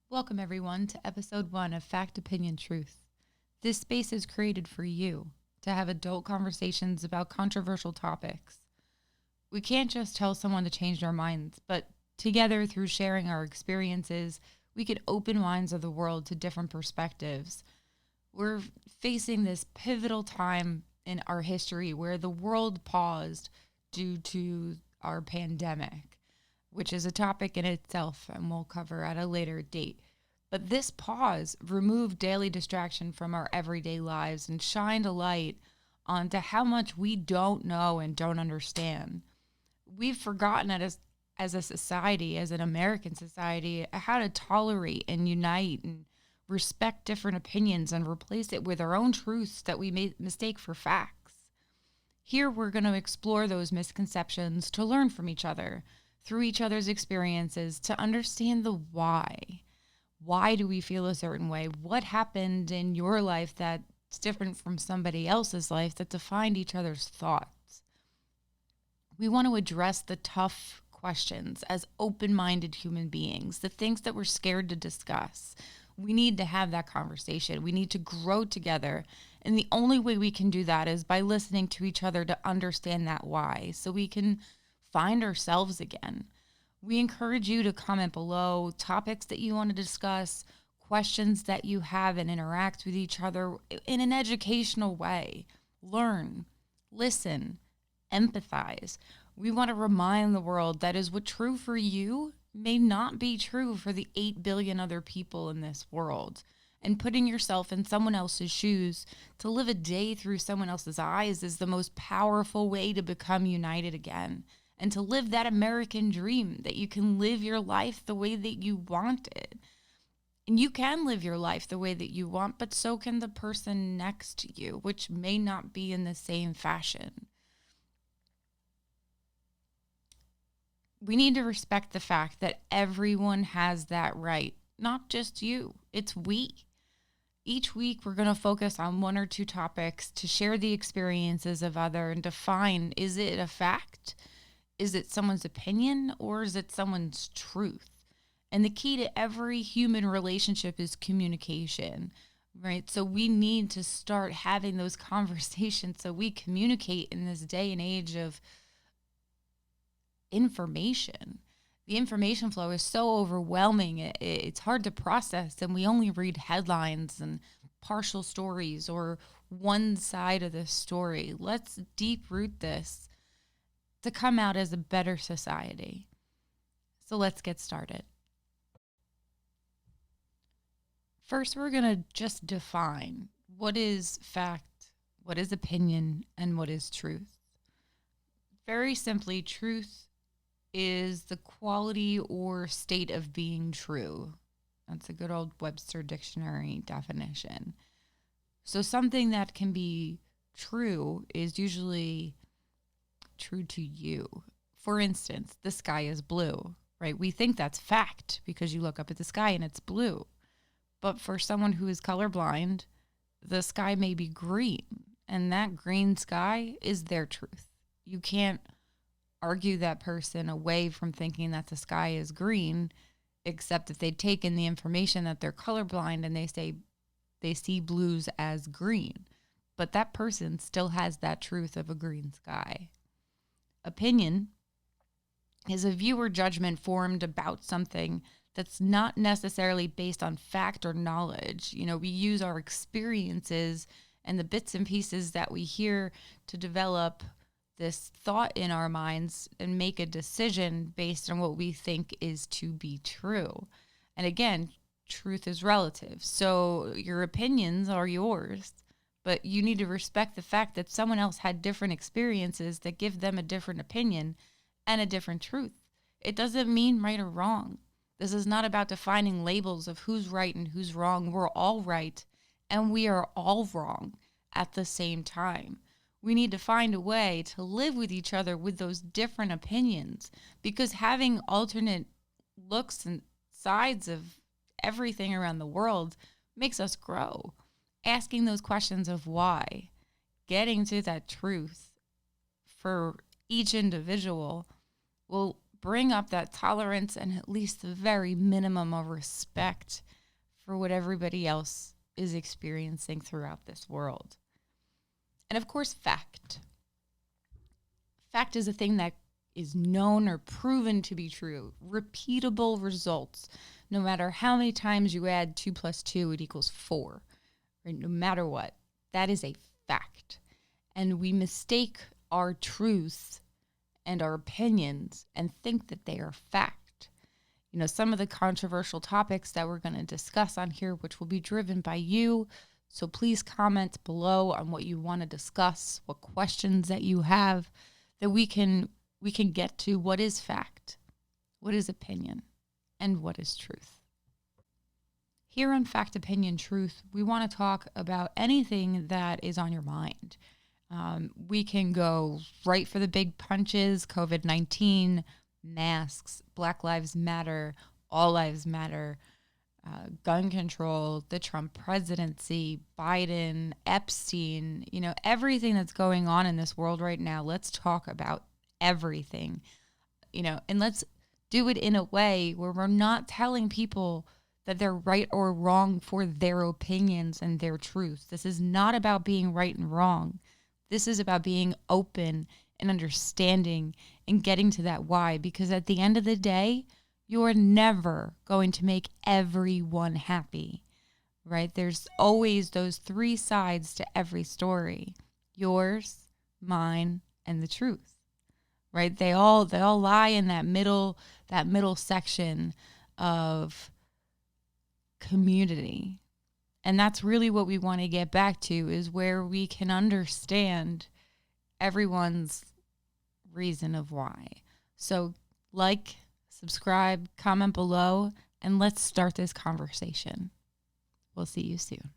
Welcome, everyone, to episode 1 of Fact.Opinion.Truth. This space is created for you to have adult conversations about controversial topics. We can't just tell someone to change their minds, but together, through sharing our experiences, we could open minds of the world to different perspectives. We're facing this pivotal time in our history where the world paused due to our pandemic, which is a topic in itself and we'll cover at a later date. But this pause removed daily distraction from our everyday lives and shined a light onto how much we don't know and don't understand. We've forgotten it as a society, as an American society, how to tolerate and unite and respect different opinions and replace it with our own truths that we mistake for facts. Here we're going to explore those misconceptions to learn from each other, through each other's experiences, to understand the why. Why do we feel a certain way? What happened in your life that's different from somebody else's life that defined each other's thoughts? We want to address the tough questions as open-minded human beings, the things that we're scared to discuss. We need to have that conversation. We need to grow together. And the only way we can do that is by listening to each other to understand that why, so we can find ourselves again. We encourage you to comment below topics that you want to discuss, questions that you have, and interact with each other in an educational way. Learn, listen, empathize. We want to remind the world that is what true for you may not be true for the 8 billion other people in this world. And putting yourself in someone else's shoes to live a day through someone else's eyes is the most powerful way to become united again. And to live that American dream that you can live your life the way that you want it. And you can live your life the way that you want, but so can the person next to you, which may not be in the same fashion. We need to respect the fact that everyone has that right, not just you, it's we. Each week, we're going to focus on one or two topics to share the experiences of other and define, is it a fact? Is it someone's opinion, or is it someone's truth? And the key to every human relationship is communication, right? So we need to start having those conversations so we communicate in this day and age of information. The information flow is so overwhelming. It's hard to process, and we only read headlines and partial stories or one side of the story. Let's deep root this to come out as a better society. So let's get started. First, we're going to just define what is fact, what is opinion, and what is truth. Very simply, truth is the quality or state of being true. That's a good old Webster Dictionary definition. So something that can be true is usually true to you. For instance, the sky is blue, right? We think that's fact because you look up at the sky and it's blue. But for someone who is colorblind, the sky may be green, and that green sky is their truth. You can't argue that person away from thinking that the sky is green, except if they'd taken the information that they're colorblind and they say they see blues as green. But that person still has that truth of a green sky. Opinion is a view or judgment formed about something that's not necessarily based on fact or knowledge. We use our experiences and the bits and pieces that we hear to develop this thought in our minds and make a decision based on what we think is to be true. And again, truth is relative. So your opinions are yours, but you need to respect the fact that someone else had different experiences that give them a different opinion and a different truth. It doesn't mean right or wrong. This is not about defining labels of who's right and who's wrong. We're all right and we are all wrong at the same time. We need to find a way to live with each other with those different opinions, because having alternate looks and sides of everything around the world makes us grow. Asking those questions of why, getting to that truth for each individual will bring up that tolerance and at least the very minimum of respect for what everybody else is experiencing throughout this world. And of course, fact. Fact is a thing that is known or proven to be true. Repeatable results. No matter how many times you add 2 plus 2, it equals 4. Right? No matter what. That is a fact. And we mistake our truths and our opinions and think that they are fact. You know, some of the controversial topics that we're going to discuss on here, which will be driven by you. So please comment below on what you want to discuss, what questions that you have, that we can get to what is fact, what is opinion, and what is truth. Here on Fact, Opinion, Truth, we want to talk about anything that is on your mind. We can go right for the big punches: COVID-19, masks, Black Lives Matter, All Lives Matter, gun control, the Trump presidency, Biden, Epstein, everything that's going on in this world right now. Let's talk about everything, and let's do it in a way where we're not telling people that they're right or wrong for their opinions and their truths. This is not about being right and wrong. This is about being open and understanding and getting to that why, because at the end of the day, you're never going to make everyone happy, right? There's always those 3 sides to every story: yours, mine, and the truth, right? They all lie in that middle section of community. And that's really what we want to get back to, is where we can understand everyone's reason of why. So subscribe, comment below, and let's start this conversation. We'll see you soon.